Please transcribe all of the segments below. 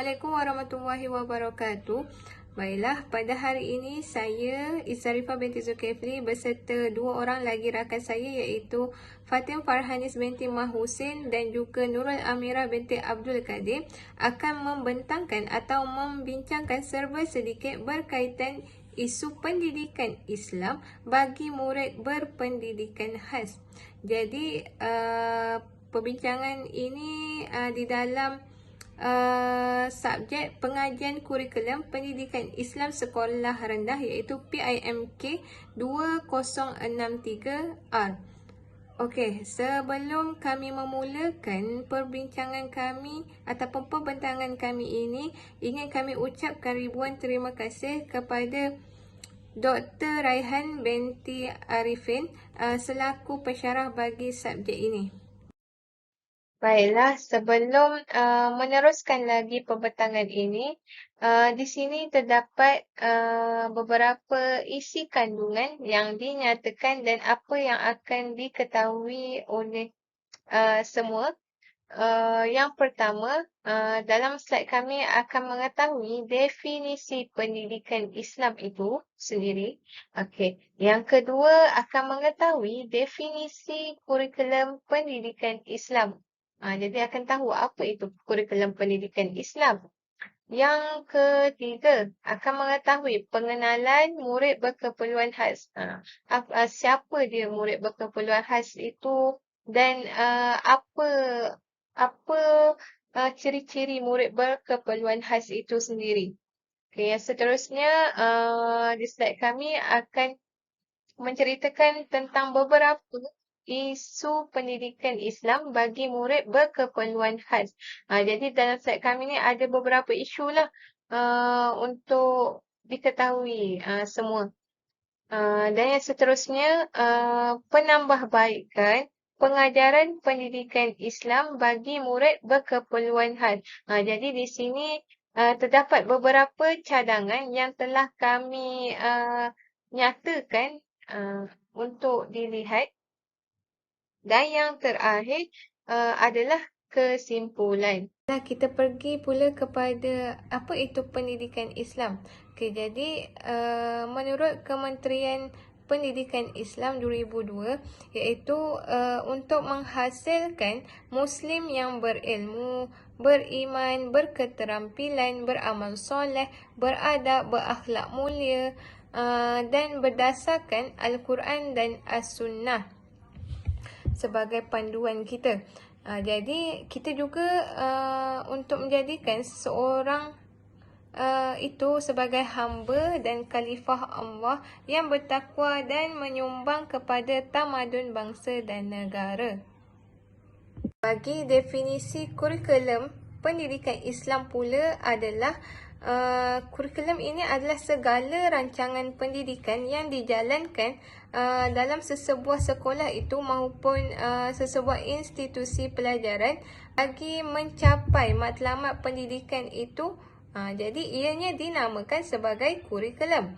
Assalamualaikum warahmatullahi wabarakatuh. Baiklah, pada hari ini saya Izarifah binti Zulkifli beserta dua orang lagi rakan saya iaitu Fatim Farhanis binti Mahusin dan juga Nurul Amirah binti Abdul Qadir akan membentangkan atau membincangkan serba sedikit berkaitan isu pendidikan Islam bagi murid berpendidikan khas. Jadi, perbincangan ini di dalam subjek pengajian kurikulum pendidikan Islam sekolah rendah iaitu PIMK 2063R. Okey, sebelum kami memulakan perbincangan kami ataupun pembentangan kami ini, ingin kami ucapkan ribuan terima kasih kepada Dr. Raihan binti Arifin selaku pensyarah bagi subjek ini. Baiklah, sebelum meneruskan lagi pembentangan ini, di sini terdapat beberapa isi kandungan yang dinyatakan dan apa yang akan diketahui oleh semua. Yang pertama, dalam slide kami akan mengetahui definisi pendidikan Islam itu sendiri. Okey. Yang kedua akan mengetahui definisi kurikulum pendidikan Islam. Jadi akan tahu apa itu kurikulum pendidikan Islam. Yang ketiga akan mengetahui pengenalan murid berkeperluan khas. Siapa dia murid berkeperluan khas itu dan apa ciri-ciri murid berkeperluan khas itu sendiri. Okay, yang seterusnya di slide kami akan menceritakan tentang beberapa isu pendidikan Islam bagi murid berkeperluan khas. Jadi dalam slide kami ni ada beberapa isu lah untuk diketahui semua. Dan yang seterusnya, penambahbaikan pengajaran pendidikan Islam bagi murid berkeperluan khas. Jadi di sini terdapat beberapa cadangan yang telah kami nyatakan untuk dilihat. Dan yang terakhir adalah kesimpulan. Kita pergi pula kepada apa itu pendidikan Islam. Okay, jadi menurut Kementerian Pendidikan Islam 2002 iaitu untuk menghasilkan Muslim yang berilmu, beriman, berketerampilan, beramal soleh, beradab, berakhlak mulia dan berdasarkan Al-Quran dan As-Sunnah sebagai panduan kita. Jadi kita juga untuk menjadikan seseorang itu sebagai hamba dan khalifah Allah yang bertakwa dan menyumbang kepada tamadun bangsa dan negara. Bagi definisi kurikulum pendidikan Islam pula adalah kurikulum ini adalah segala rancangan pendidikan yang dijalankan dalam sesebuah sekolah itu maupun sesebuah institusi pelajaran bagi mencapai matlamat pendidikan itu. Jadi ianya dinamakan sebagai kurikulum.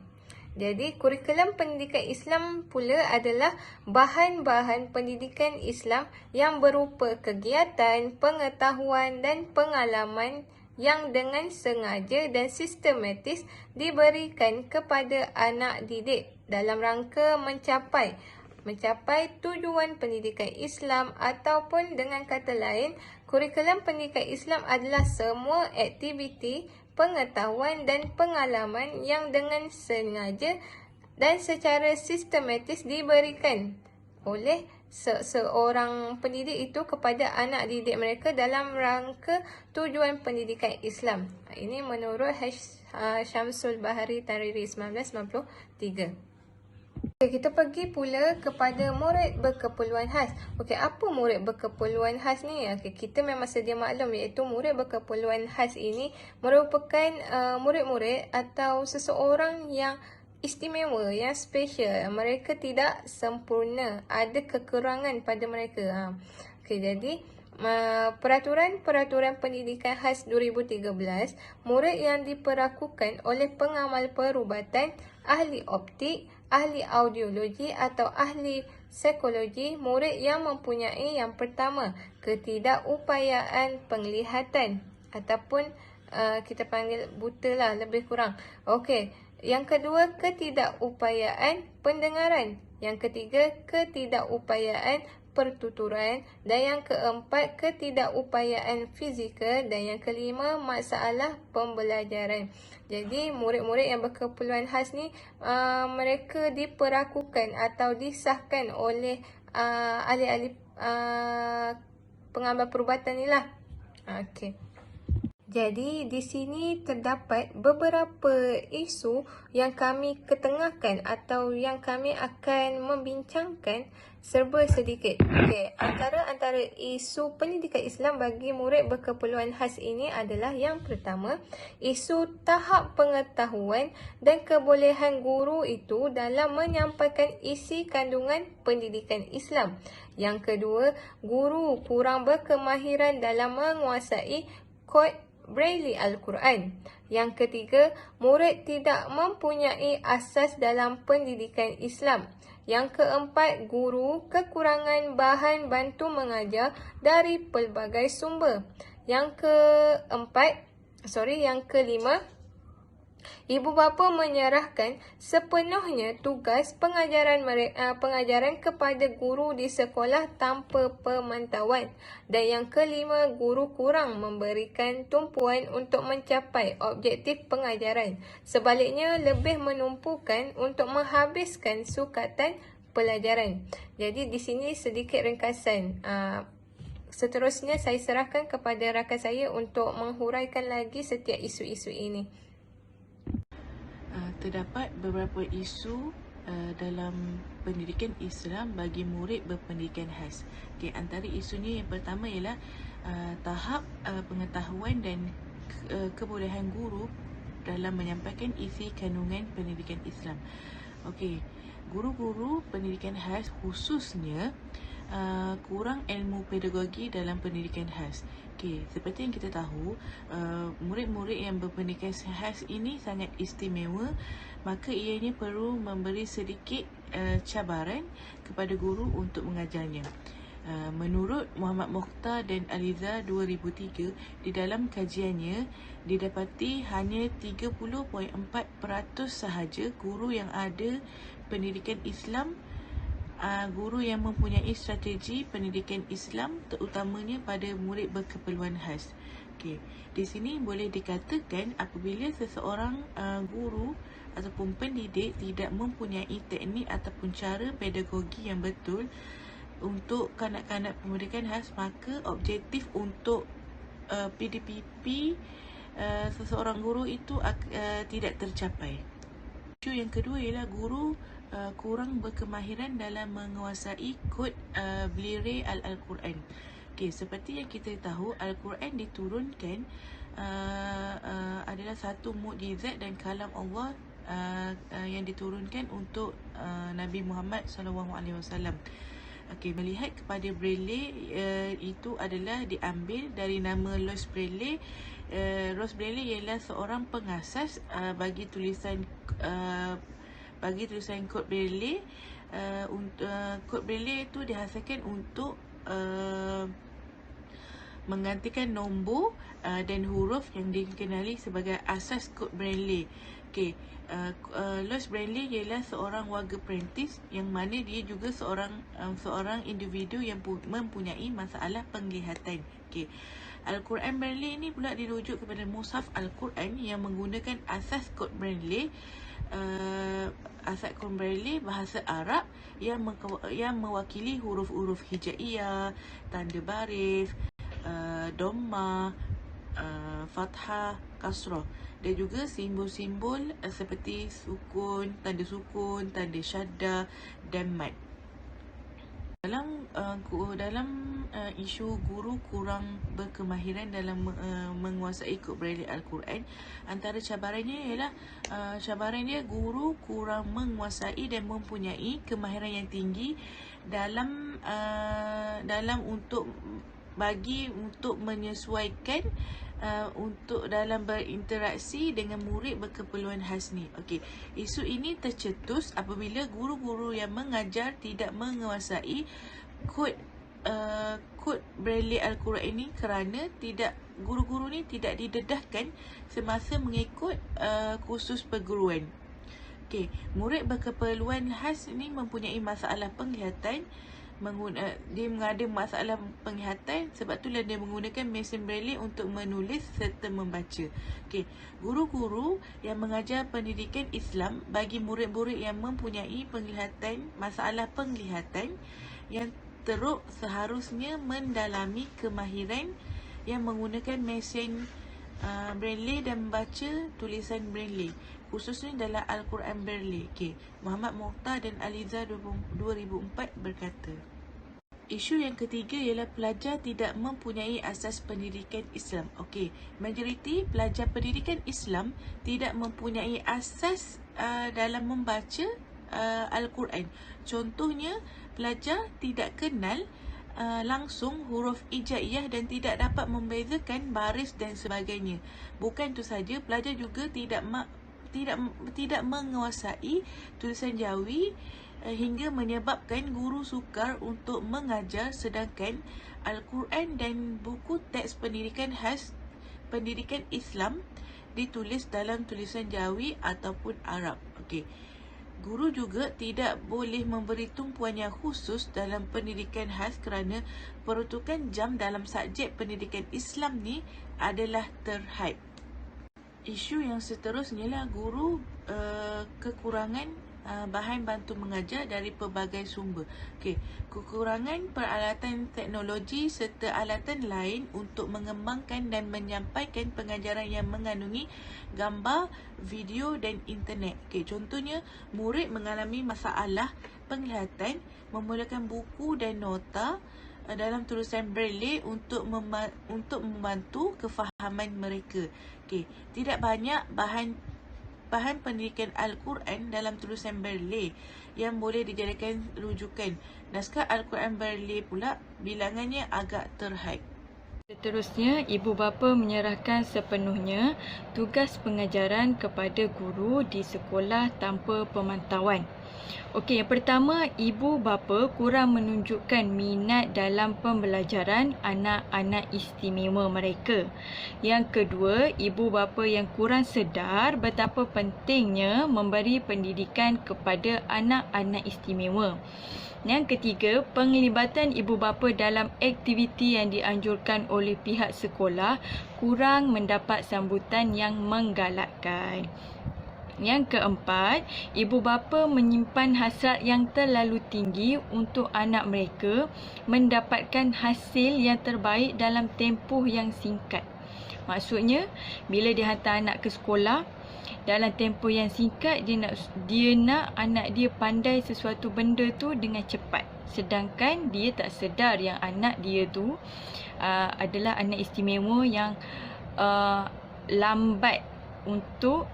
Jadi kurikulum pendidikan Islam pula adalah bahan-bahan pendidikan Islam yang berupa kegiatan, pengetahuan dan pengalaman yang dengan sengaja dan sistematis diberikan kepada anak didik dalam rangka mencapai tujuan pendidikan Islam ataupun dengan kata lain, kurikulum pendidikan Islam adalah semua aktiviti, pengetahuan dan pengalaman yang dengan sengaja dan secara sistematis diberikan oleh seorang pendidik itu kepada anak didik mereka dalam rangka tujuan pendidikan Islam. Ini menurut Syamsul Bahari Tariri 1993. Okay, kita pergi pula kepada murid berkeperluan khas. Okey, apa murid berkeperluan khas ni? Okey, kita memang sedia maklum iaitu murid berkeperluan khas ini merupakan murid-murid atau seseorang yang istimewa, yang special. Mereka tidak sempurna, ada kekurangan pada mereka. Okey, jadi Peraturan Pendidikan Khas 2013, murid yang diperlakukan oleh pengamal perubatan, ahli optik, ahli audiologi atau ahli psikologi, murid yang mempunyai yang pertama, ketidakupayaan penglihatan ataupun kita panggil buta lah, lebih kurang. Okey, yang kedua, ketidakupayaan pendengaran. Yang ketiga, ketidakupayaan pertuturan. Dan yang keempat, ketidakupayaan fizikal. Dan yang kelima, masalah pembelajaran. Jadi, murid-murid yang berkeperluan khas ni, mereka diperlakukan atau disahkan oleh ahli-ahli pengambil perubatan ni lah. Okey. Jadi, di sini terdapat beberapa isu yang kami ketengahkan atau yang kami akan membincangkan serba sedikit. Okey, antara isu pendidikan Islam bagi murid berkeperluan khas ini adalah yang pertama, isu tahap pengetahuan dan kebolehan guru itu dalam menyampaikan isi kandungan pendidikan Islam. Yang kedua, guru kurang berkemahiran dalam menguasai kod Braille Al-Quran. Yang ketiga, murid tidak mempunyai asas dalam pendidikan Islam. Yang keempat, guru kekurangan bahan bantu mengajar dari pelbagai sumber. Yang kelima, ibu bapa menyerahkan sepenuhnya tugas pengajaran kepada guru di sekolah tanpa pemantauan. Dan yang kelima, guru kurang memberikan tumpuan untuk mencapai objektif pengajaran. Sebaliknya, lebih menumpukan untuk menghabiskan sukatan pelajaran. Jadi di sini sedikit ringkasan. Seterusnya saya serahkan kepada rakan saya untuk menghuraikan lagi setiap isu-isu ini. Terdapat beberapa isu dalam pendidikan Islam bagi murid berpendidikan khas. Okay, antara isunya yang pertama ialah tahap pengetahuan dan kebolehan guru dalam menyampaikan isi kandungan pendidikan Islam. Okey, guru-guru pendidikan khas khususnya kurang ilmu pedagogi dalam pendidikan khas. Okey, seperti yang kita tahu, murid-murid yang berpendidikan khas ini sangat istimewa, maka ianya perlu memberi sedikit cabaran kepada guru untuk mengajarnya. Menurut Muhammad Mokhtar dan Aliza 2003, di dalam kajiannya didapati hanya 30.4% sahaja guru yang ada pendidikan Islam, guru yang mempunyai strategi pendidikan Islam, terutamanya pada murid berkeperluan khas. Okey, di sini boleh dikatakan apabila seseorang guru ataupun pendidik tidak mempunyai teknik ataupun cara pedagogi yang betul untuk kanak-kanak pendidikan khas, maka objektif untuk PDPP seseorang guru itu tidak tercapai. Isu yang kedua ialah guru kurang berkemahiran dalam menguasai kod Braille Al-Quran. Okey, seperti yang kita tahu, Al-Quran diturunkan adalah satu mukjizat dan kalam Allah yang diturunkan untuk Nabi Muhammad SAW. Okey, melihat kepada Braille, itu adalah diambil dari nama Louis Braille. Louis Braille ialah seorang pengasas bagi tulisan kod Braille. Kod Braille itu dihasilkan untuk menggantikan nombor dan huruf yang dikenali sebagai asas kod Braille. Okey, Louis Braille ialah seorang warga Perancis yang mana dia juga seorang individu yang mempunyai masalah penglihatan. Okey, Al-Quran Braille ini pula dirujuk kepada Mushaf Al-Quran yang menggunakan asas kod Braille. Asas kod Braille bahasa Arab yang mewakili huruf-huruf hijaiyah, tanda baris, dhamma, fathah, kasrah, dan juga simbol-simbol seperti sukun, tanda syaddah dan mad. Dalam isu guru kurang berkemahiran dalam menguasai kod Braille Al-Quran, antara cabarannya ialah guru kurang menguasai dan mempunyai kemahiran yang tinggi dalam untuk menyesuaikan untuk dalam berinteraksi dengan murid berkeperluan khas ni. Okey, isu ini tercetus apabila guru-guru yang mengajar tidak menguasai kod Braille Al-Quran ini kerana tidak guru-guru ni tidak didedahkan semasa mengikut kursus perguruan. Okey, murid berkeperluan khas ni mempunyai masalah penglihatan, dia ada masalah penglihatan, sebab itulah dia menggunakan mesin braille untuk menulis serta membaca. Okey, guru-guru yang mengajar pendidikan Islam bagi murid-murid yang mempunyai masalah penglihatan yang teruk seharusnya mendalami kemahiran yang menggunakan mesin braille dan membaca tulisan braille, khususnya dalam Al-Quran Braille. Okey, Muhammad Mokhtar dan Aliza 2004 berkata. Isu yang ketiga ialah pelajar tidak mempunyai asas pendidikan Islam. Okey, majoriti pelajar pendidikan Islam tidak mempunyai asas dalam membaca Al-Quran. Contohnya, pelajar tidak kenal langsung huruf hijaiyah dan tidak dapat membezakan baris dan sebagainya. Bukan itu saja, pelajar juga tidak menguasai tulisan Jawi hingga menyebabkan guru sukar untuk mengajar, sedangkan Al-Quran dan buku teks pendidikan khas pendidikan Islam ditulis dalam tulisan Jawi ataupun Arab. Okey. Guru juga tidak boleh memberi tumpuan yang khusus dalam pendidikan khas kerana peruntukan jam dalam subjek pendidikan Islam ni adalah terhad. Isu yang seterusnya lah guru kekurangan bahan bantu mengajar dari pelbagai sumber. Okey, kekurangan peralatan teknologi serta alatan lain untuk mengembangkan dan menyampaikan pengajaran yang mengandungi gambar, video dan internet. Okey, contohnya murid mengalami masalah penglihatan, memulakan buku dan nota dalam tulisan braille untuk membantu kefahaman mereka. Okey, tidak banyak bahan pendidikan Al-Quran dalam tulisan braille yang boleh dijadikan rujukan. Naskah Al-Quran braille pula bilangannya agak terhad. Seterusnya, ibu bapa menyerahkan sepenuhnya tugas pengajaran kepada guru di sekolah tanpa pemantauan. Okey, yang pertama, ibu bapa kurang menunjukkan minat dalam pembelajaran anak-anak istimewa mereka. Yang kedua, ibu bapa yang kurang sedar betapa pentingnya memberi pendidikan kepada anak-anak istimewa. Yang ketiga, penglibatan ibu bapa dalam aktiviti yang dianjurkan oleh pihak sekolah kurang mendapat sambutan yang menggalakkan. Yang keempat, ibu bapa menyimpan hasrat yang terlalu tinggi untuk anak mereka mendapatkan hasil yang terbaik dalam tempoh yang singkat. Maksudnya, bila dia hantar anak ke sekolah, dalam tempoh yang singkat dia nak anak dia pandai sesuatu benda tu dengan cepat. Sedangkan dia tak sedar yang anak dia tu adalah anak istimewa yang lambat untuk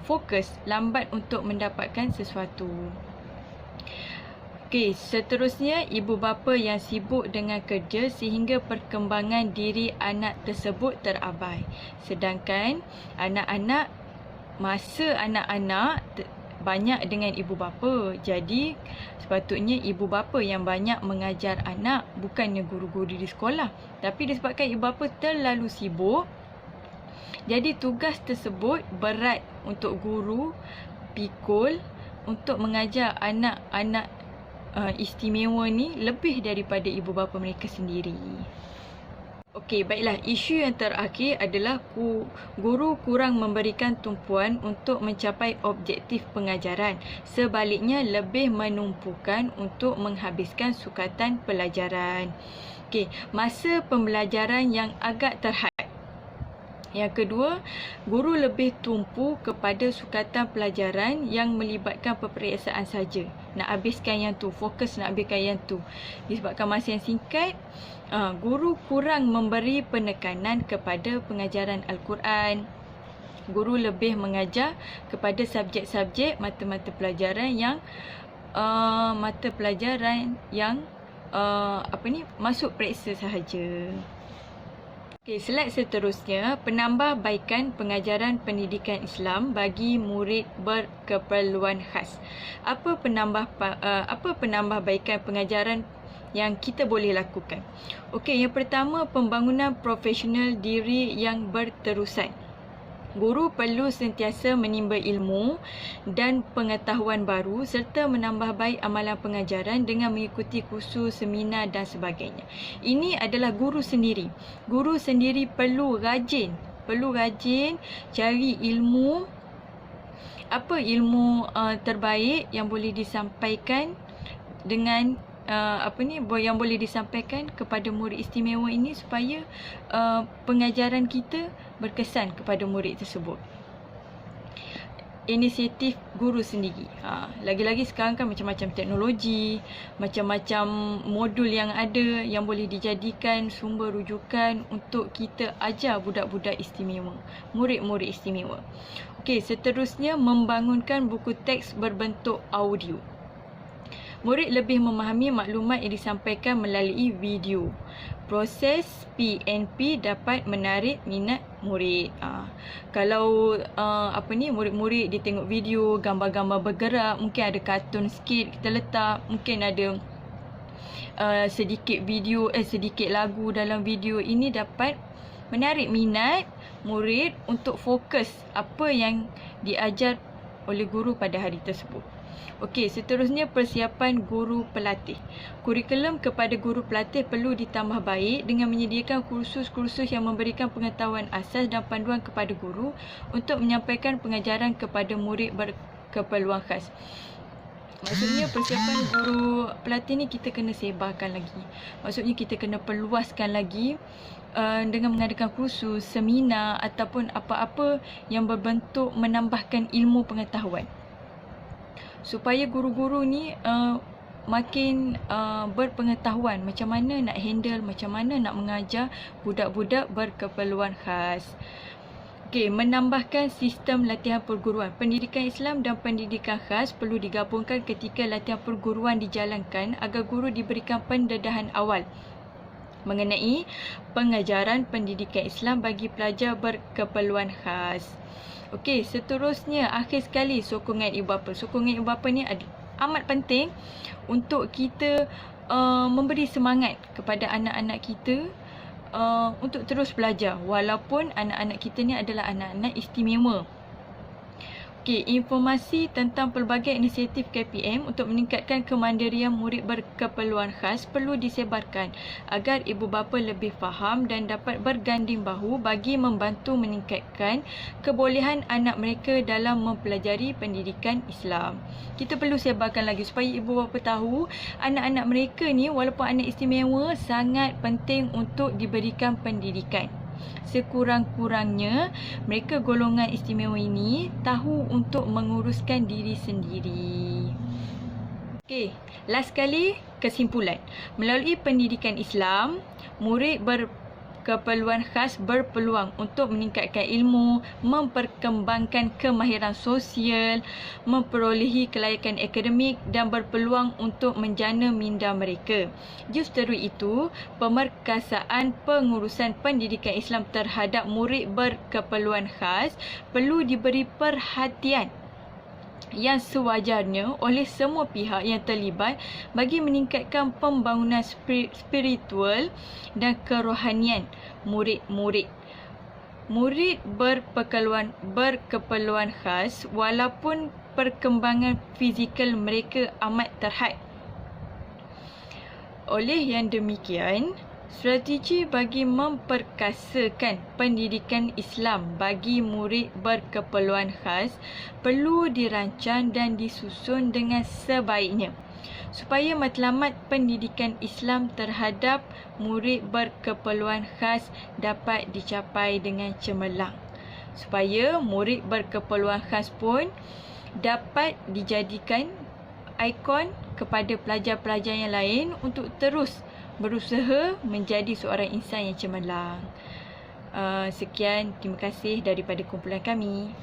fokus, lambat untuk mendapatkan sesuatu. Okey, seterusnya ibu bapa yang sibuk dengan kerja sehingga perkembangan diri anak tersebut terabai. Sedangkan masa anak-anak banyak dengan ibu bapa. Jadi sepatutnya ibu bapa yang banyak mengajar anak, bukannya guru-guru di sekolah. Tapi disebabkan ibu bapa terlalu sibuk, jadi tugas tersebut berat untuk guru pikul untuk mengajar anak-anak istimewa ni lebih daripada ibu bapa mereka sendiri. Okey, baiklah. Isu yang terakhir adalah guru kurang memberikan tumpuan untuk mencapai objektif pengajaran. Sebaliknya, lebih menumpukan untuk menghabiskan sukatan pelajaran. Okey, masa pembelajaran yang agak terhad. Yang kedua, guru lebih tumpu kepada sukatan pelajaran yang melibatkan peperiksaan saja. Nak habiskan yang tu, fokus nak habiskan yang tu. Disebabkan masa yang singkat, guru kurang memberi penekanan kepada pengajaran Al-Quran. Guru lebih mengajar kepada subjek-subjek mata-mata pelajaran yang masuk periksa sahaja. Okey, slide seterusnya, penambahbaikan pengajaran pendidikan Islam bagi murid berkeperluan khas. Apa penambahbaikan pengajaran yang kita boleh lakukan. Okey, yang pertama, pembangunan profesional diri yang berterusan. Guru perlu sentiasa menimba ilmu dan pengetahuan baru serta menambah baik amalan pengajaran dengan mengikuti kursus, seminar dan sebagainya. Ini adalah guru sendiri. Guru sendiri perlu rajin cari ilmu, apa ilmu terbaik yang boleh disampaikan dengan yang boleh disampaikan kepada murid istimewa ini supaya pengajaran kita berkesan kepada murid tersebut. Inisiatif guru sendiri. Lagi-lagi sekarang kan macam-macam teknologi, macam-macam modul yang ada yang boleh dijadikan sumber rujukan untuk kita ajar budak-budak istimewa, murid-murid istimewa. Okey, seterusnya membangunkan buku teks berbentuk audio. Murid lebih memahami maklumat yang disampaikan melalui video. Proses PNP dapat menarik minat murid. Kalau murid-murid dia tengok video, gambar-gambar bergerak, mungkin ada kartun sikit kita letak, mungkin ada sedikit lagu dalam video, ini dapat menarik minat murid untuk fokus apa yang diajar oleh guru pada hari tersebut. Okey, seterusnya persiapan guru pelatih. Kurikulum kepada guru pelatih perlu ditambah baik dengan menyediakan kursus-kursus yang memberikan pengetahuan asas dan panduan kepada guru untuk menyampaikan pengajaran kepada murid berkeperluan khas. Maksudnya persiapan guru pelatih ni kita kena sebarkan lagi. Maksudnya kita kena perluaskan lagi dengan mengadakan kursus, seminar ataupun apa-apa yang berbentuk menambahkan ilmu pengetahuan. Supaya guru-guru ni makin berpengetahuan macam mana nak handle, macam mana nak mengajar budak-budak berkeperluan khas. Okey, menambahkan sistem latihan perguruan. Pendidikan Islam dan pendidikan khas perlu digabungkan ketika latihan perguruan dijalankan agar guru diberikan pendedahan awal mengenai pengajaran pendidikan Islam bagi pelajar berkeperluan khas. Okey, seterusnya akhir sekali sokongan ibu bapa. Sokongan ibu bapa ni amat penting untuk kita memberi semangat kepada anak-anak kita untuk terus belajar walaupun anak-anak kita ni adalah anak-anak istimewa. Okey, informasi tentang pelbagai inisiatif KPM untuk meningkatkan kemandirian murid berkeperluan khas perlu disebarkan agar ibu bapa lebih faham dan dapat berganding bahu bagi membantu meningkatkan kebolehan anak mereka dalam mempelajari pendidikan Islam. Kita perlu sebarkan lagi supaya ibu bapa tahu anak-anak mereka ni walaupun anak istimewa sangat penting untuk diberikan pendidikan. Sekurang-kurangnya mereka golongan istimewa ini tahu untuk menguruskan diri sendiri. Okey, last sekali kesimpulan. Melalui pendidikan Islam, murid berkeperluan khas berpeluang untuk meningkatkan ilmu, memperkembangkan kemahiran sosial, memperolehi kelayakan akademik dan berpeluang untuk menjana minda mereka. Justru itu, pemerkasaan pengurusan pendidikan Islam terhadap murid berkeperluan khas perlu diberi perhatian yang sewajarnya oleh semua pihak yang terlibat bagi meningkatkan pembangunan spiritual dan kerohanian murid-murid. Murid berkeperluan khas walaupun perkembangan fizikal mereka amat terhad. Oleh yang demikian, strategi bagi memperkasakan pendidikan Islam bagi murid berkeperluan khas perlu dirancang dan disusun dengan sebaiknya supaya matlamat pendidikan Islam terhadap murid berkeperluan khas dapat dicapai dengan cemerlang. Supaya murid berkeperluan khas pun dapat dijadikan ikon kepada pelajar-pelajar yang lain untuk terus berusaha menjadi seorang insan yang cemerlang. Sekian, terima kasih daripada kumpulan kami.